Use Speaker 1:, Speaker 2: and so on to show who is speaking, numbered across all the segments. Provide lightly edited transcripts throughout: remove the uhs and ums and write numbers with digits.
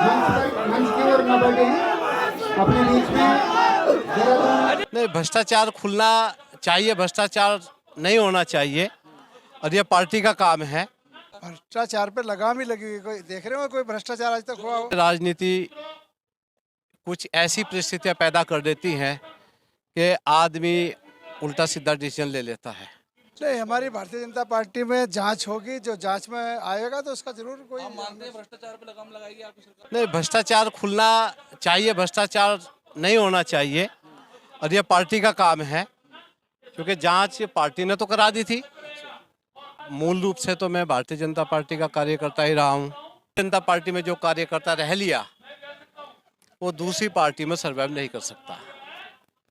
Speaker 1: मंच की ओर न बढ़े अपने बीच में
Speaker 2: नहीं, भ्रष्टाचार खुलना चाहिए, भ्रष्टाचार नहीं होना चाहिए और ये पार्टी का काम है।
Speaker 3: भ्रष्टाचार पे लगाम ही लगी हुई। कोई देख रहे हो कोई भ्रष्टाचार आज तक हुआ हो?
Speaker 2: राजनीति कुछ ऐसी परिस्थितियां पैदा कर देती हैं कि आदमी उल्टा सीधा डिसीजन ले लेता है।
Speaker 3: नहीं, हमारी भारतीय जनता पार्टी में जांच होगी, जो जांच में आएगा तो उसका जरूर कोई
Speaker 4: मानते हैं भ्रष्टाचार पे लगाम लगाएगी आपकी सरकार?
Speaker 2: नहीं, भ्रष्टाचार खुलना चाहिए, भ्रष्टाचार नहीं होना चाहिए और ये पार्टी का काम है, क्योंकि जांच पार्टी ने तो करा दी थी। मूल रूप से तो मैं भारतीय जनता पार्टी का कार्यकर्ता ही रहा हूँ। जनता पार्टी में जो कार्यकर्ता रह लिया वो दूसरी पार्टी में सर्वाइव नहीं कर सकता।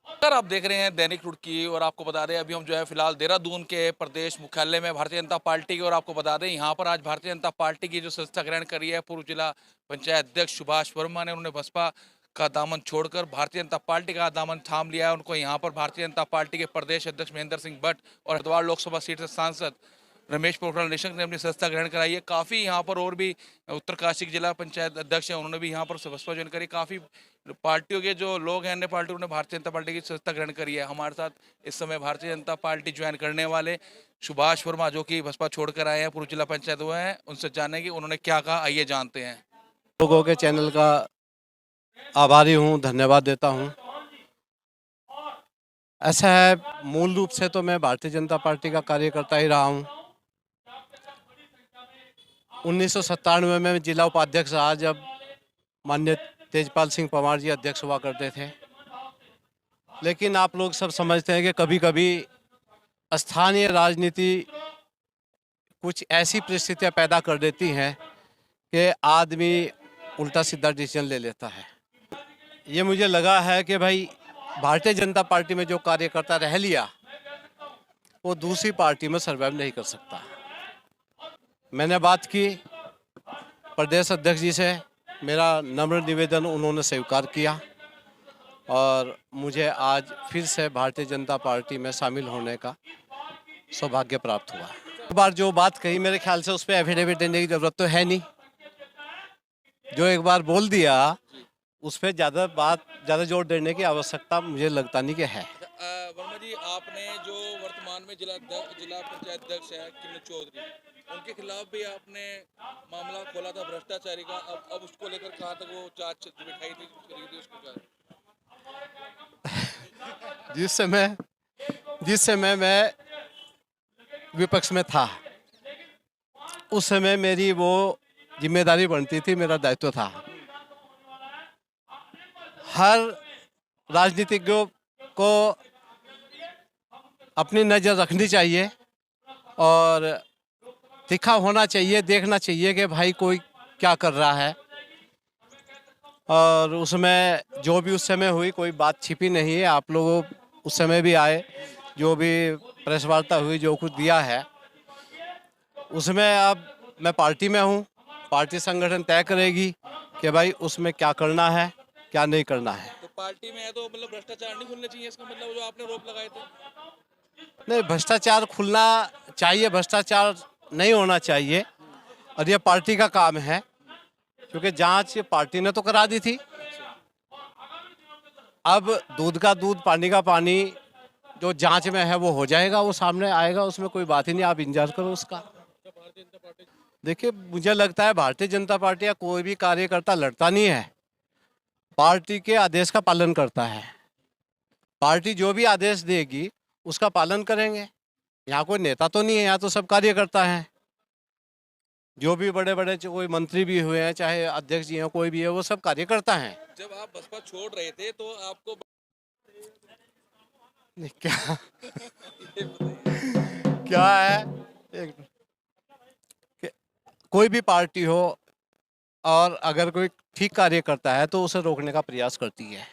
Speaker 4: सर, आप देख रहे हैं दैनिक रुड़की और आपको बता दें अभी हम जो है फिलहाल देहरादून के प्रदेश मुख्यालय में भारतीय जनता पार्टी के, और आपको बता दें यहाँ पर आज भारतीय जनता पार्टी की जो संस्था ग्रहण करी है पूर्व जिला पंचायत अध्यक्ष सुभाष वर्मा ने, उन्होंने बसपा का दामन छोड़कर भारतीय जनता पार्टी का दामन थाम लिया है। उनको यहाँ पर भारतीय जनता पार्टी के प्रदेश अध्यक्ष महेंद्र सिंह भट्ट और हरिद्वार लोकसभा सीट से सांसद रमेश पोखरियाल निशंक ने अपनी संस्था ग्रहण कराई है। काफ़ी यहाँ पर और भी उत्तरकाशी के जिला पंचायत अध्यक्ष हैं, उन्होंने भी यहाँ पर बसपा ज्वाइन करी। काफ़ी पार्टियों के जो लोग हैं अन्य पार्टियों ने भारतीय जनता पार्टी की संस्था ग्रहण करी है। हमारे साथ इस समय भारतीय जनता पार्टी ज्वाइन करने वाले सुभाष वर्मा, जो कि बसपा छोड़कर आए हैं, पूर्व जिला पंचायत हुए हैं, उनसे जानेंगे उन्होंने क्या कहा, आइए जानते हैं।
Speaker 2: लोगों के चैनल का आभारी हूँ, धन्यवाद देता हूँ। ऐसा है, मूल रूप से तो मैं भारतीय जनता पार्टी का कार्यकर्ता ही रहा हूँ। 1997 में जिला उपाध्यक्ष रहा, जब माननीय तेजपाल सिंह पवार जी अध्यक्ष हुआ करते थे। लेकिन आप लोग सब समझते हैं कि कभी कभी स्थानीय राजनीति कुछ ऐसी परिस्थितियां पैदा कर देती हैं कि आदमी उल्टा सीधा डिसीजन ले लेता है। ये मुझे लगा है कि भाई भारतीय जनता पार्टी में जो कार्यकर्ता रह लिया वो दूसरी पार्टी में सर्वाइव नहीं कर सकता। मैंने बात की प्रदेश अध्यक्ष जी से, मेरा नम्र निवेदन उन्होंने स्वीकार किया और मुझे आज फिर से भारतीय जनता पार्टी में शामिल होने का सौभाग्य प्राप्त हुआ। एक बार जो बात कही, मेरे ख्याल से उस पर एफिडेविट देने की जरूरत तो है नहीं। जो एक बार बोल दिया उस पर ज़्यादा जोर देने की आवश्यकता मुझे लगता नहीं कि है।
Speaker 4: वर्मा जी, आपने जो वर्तमान में जिला पंचायत अध्यक्ष है किरण चौधरी, उनके खिलाफ भी आपने मामला खोला था भ्रष्टाचारी का। अब उसको लेकर कहाँ तक वो जांच बिठाई थी, करी थी, उसको क्या?
Speaker 2: जिस समय मैं विपक्ष में था उस समय मेरी वो जिम्मेदारी बनती थी, मेरा दायित्व था। हर राजनीतिज्ञों को अपनी नज़र रखनी चाहिए और तीखा होना चाहिए, देखना चाहिए कि भाई कोई क्या कर रहा है। और उसमें जो भी उस समय हुई कोई बात छिपी नहीं है। आप लोगों उस समय भी आए, जो भी प्रेस वार्ता हुई, जो कुछ दिया है उसमें अब मैं पार्टी में हूँ। पार्टी संगठन तय करेगी कि भाई उसमें क्या करना है क्या नहीं करना है।
Speaker 4: तो पार्टी में है तो मतलब भ्रष्टाचार नहीं खुलने चाहिए, इसका मतलब जो आपने आरोप लगाए थे?
Speaker 2: नहीं, भ्रष्टाचार खुलना चाहिए, भ्रष्टाचार नहीं होना चाहिए और ये पार्टी का काम है, क्योंकि जांच पार्टी ने तो करा दी थी। अब दूध का दूध पानी का पानी जो जांच में है वो हो जाएगा, वो सामने आएगा, उसमें कोई बात ही नहीं। आप इंतजार करो उसका। देखिए, मुझे लगता है भारतीय जनता पार्टी या कोई भी कार्यकर्ता लड़ता नहीं है, पार्टी के आदेश का पालन करता है। पार्टी जो भी आदेश देगी उसका पालन करेंगे। यहाँ कोई नेता तो नहीं है, यहाँ तो सब कार्यकर्ता हैं। जो भी बड़े बड़े कोई मंत्री भी हुए हैं, चाहे अध्यक्ष जी हैं, कोई भी है, वो सब कार्यकर्ता हैं।
Speaker 4: जब आप बसपा छोड़ रहे थे तो आपको
Speaker 2: नहीं, क्या है, कोई भी पार्टी हो और अगर कोई ठीक कार्य करता है तो उसे रोकने का प्रयास करती है।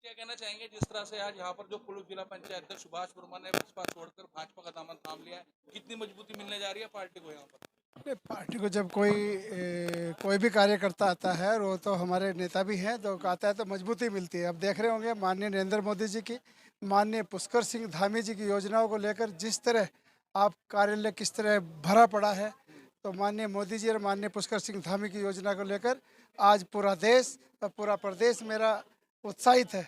Speaker 4: क्या कहना चाहेंगे जिस तरह से आज यहाँ पर जो पूर्व जिला पंचायत अध्यक्ष सुभाष वर्मा ने बसपा छोड़कर भाजपा का दामन थाम लिया है, कितनी मजबूती मिलने जा रही है पार्टी को यहाँ पर?
Speaker 3: पार्टी को जब कोई भी कार्यकर्ता आता है, और वो तो हमारे नेता भी हैं, तो आता है तो मजबूती मिलती है। अब देख रहे होंगे माननीय नरेंद्र मोदी जी की, माननीय पुष्कर सिंह धामी जी की योजनाओं को लेकर जिस तरह आप कार्यालय किस तरह भरा पड़ा है, तो माननीय मोदी जी और माननीय पुष्कर सिंह धामी की योजना को लेकर आज पूरा देश और पूरा प्रदेश मेरा उत्साहित है।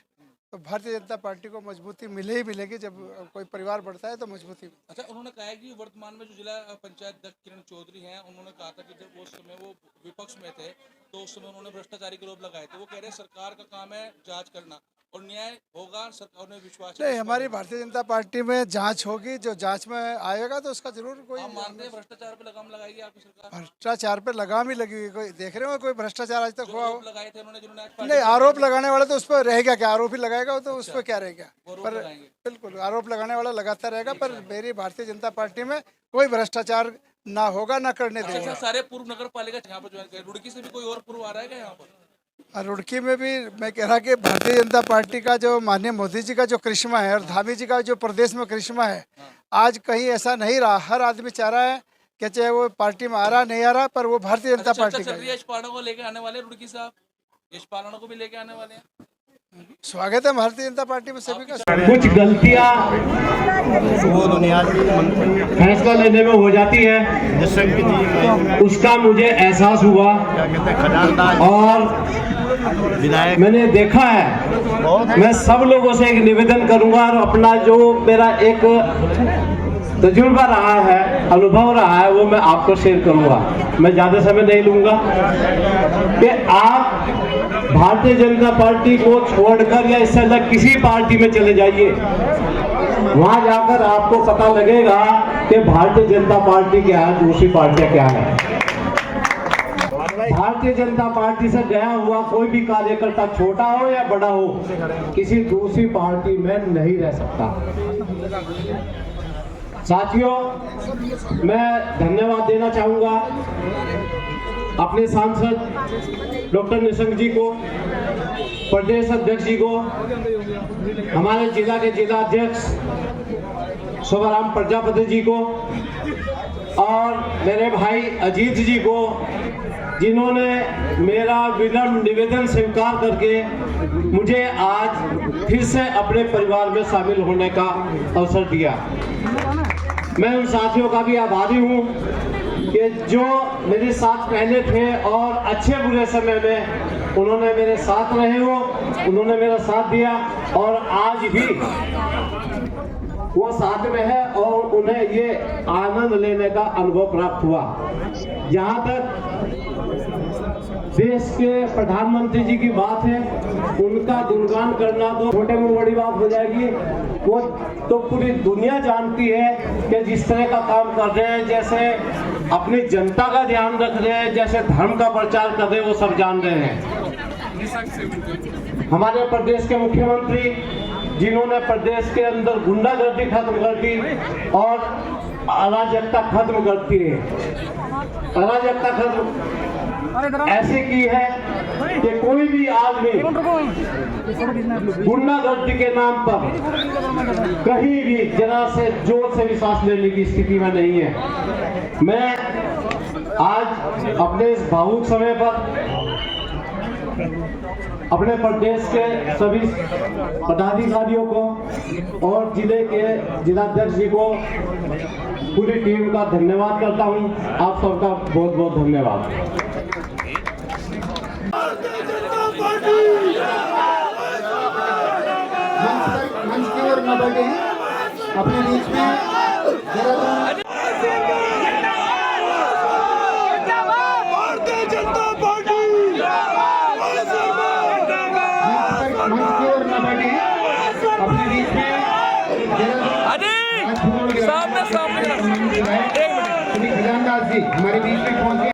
Speaker 3: तो भारतीय जनता पार्टी को मजबूती मिले ही मिलेगी। जब कोई परिवार बढ़ता है तो मजबूती मिलेगी।
Speaker 4: अच्छा, उन्होंने कहा है कि वर्तमान में जो जिला पंचायत अध्यक्ष किरण चौधरी हैं, उन्होंने कहा था कि जब उस समय वो विपक्ष में थे तो उस समय उन्होंने भ्रष्टाचारी के आरोप लगाए थे। वो कह रहे हैं सरकार का काम है जांच करना और न्याय होगा, सरकार ने विश्वास है।
Speaker 3: नहीं, हमारी भारतीय जनता पार्टी में जांच होगी। जो जांच में आएगा तो उसका जरूर कोई
Speaker 4: आप मानते हैं भ्रष्टाचार पे लगाम लगाएगी आपकी सरकार?
Speaker 3: भ्रष्टाचार पे लगाम ही लगी हुई। कोई देख रहे हो कोई भ्रष्टाचार आज तक हुआ हो?
Speaker 4: आरोप लगाए थे उन्होंने, जिन्होंने आज
Speaker 3: नहीं, आरोप लगाने वाला तो उस पर रहेगा क्या? आरोप ही लगाएगा तो उस पर क्या रहेगा?
Speaker 4: आरोप
Speaker 3: पर
Speaker 4: लगाएंगे।
Speaker 3: बिल्कुल आरोप लगाने वाला लगाता रहेगा। पर मेरी भारतीय जनता पार्टी में कोई भ्रष्टाचार ना होगा, ना करने देगा।
Speaker 4: अच्छा, सारे पूर्व नगर पालिका यहाँ पर ज्वाइन करें। रुड़की से भी कोई और पूर्व आ रहा है क्या यहाँ पर?
Speaker 3: और रुड़की में भी मैं कह रहा कि भारतीय जनता पार्टी का जो माननीय मोदी जी का जो करिश्मा है और धामी जी का जो प्रदेश में करिश्मा है, आज कहीं ऐसा नहीं रहा। हर आदमी चाह रहा है कि चाहे वो पार्टी में आ रहा नहीं आ रहा, पर वो भारतीय जनता पार्टी का है।
Speaker 4: यश पांडा को लेके आने वाले रुड़की साहब, यश पांडा को भी लेके आने वाले हैं।
Speaker 3: स्वागत है भारतीय जनता पार्टी में सभी का।
Speaker 5: कुछ गलतियां फैसला लेने में हो जाती है, उसका मुझे एहसास हुआ और मैंने देखा है। मैं सब लोगों से एक निवेदन करूंगा और अपना जो मेरा एक तजुर्बा रहा है, अनुभव रहा है, वो मैं आपको शेयर करूंगा। मैं ज्यादा समय नहीं लूंगा कि आप भारतीय जनता पार्टी को छोड़कर या इससे अलग किसी पार्टी में चले जाइए, वहां जाकर आपको पता लगेगा कि भारतीय जनता पार्टी क्या है, दूसरी पार्टियां क्या है। भारतीय जनता पार्टी से गया हुआ कोई भी कार्यकर्ता, छोटा हो या बड़ा हो, किसी दूसरी पार्टी में नहीं रह सकता। साथियों, मैं धन्यवाद देना चाहूंगा अपने सांसद डॉक्टर निशंक जी को, प्रदेश अध्यक्ष जी को, हमारे जिला के जिला अध्यक्ष शोभाराम प्रजापति जी को और मेरे भाई अजीत जी को, जिन्होंने मेरा विनम्र निवेदन स्वीकार करके मुझे आज फिर से अपने परिवार में शामिल होने का अवसर दिया। मैं उन साथियों का भी आभारी हूँ कि जो मेरे साथ पहले थे और अच्छे बुरे समय में उन्होंने मेरे साथ रहे हो, उन्होंने मेरा साथ दिया और आज भी वो साथ में है और उन्हें ये आनंद लेने का अनुभव प्राप्त हुआ। जहाँ तक देश के प्रधानमंत्री जी की बात है, उनका गुणगान करना तो छोटे में बड़ी बात हो जाएगी। वो तो पूरी दुनिया जानती है कि जिस तरह का काम कर रहे हैं, जैसे अपनी जनता का ध्यान रख रहे हैं, जैसे धर्म का प्रचार कर रहे हैं, वो सब जान रहे हैं। हमारे प्रदेश के मुख्यमंत्री, जिन्होंने प्रदेश के अंदर गुंडागर्दी खत्म कर दी और अराजकता खत्म करती है, अराजकता खत्म ऐसे की है कि कोई भी आदमी गुंडागर्दी के नाम पर कहीं भी जरा से जोर से भी सांस लेने की स्थिति में नहीं है। मैं आज अपने इस भावुक समय पर अपने प्रदेश के सभी पदाधिकारियों को और जिले के जिलाध्यक्ष जी को, पूरी टीम का धन्यवाद करता हूं। आप सबका बहुत बहुत धन्यवाद।
Speaker 1: मंच की ओर न बढ़े, अपने बीच में
Speaker 4: सामने
Speaker 1: हमारे बीच में पहुंचे।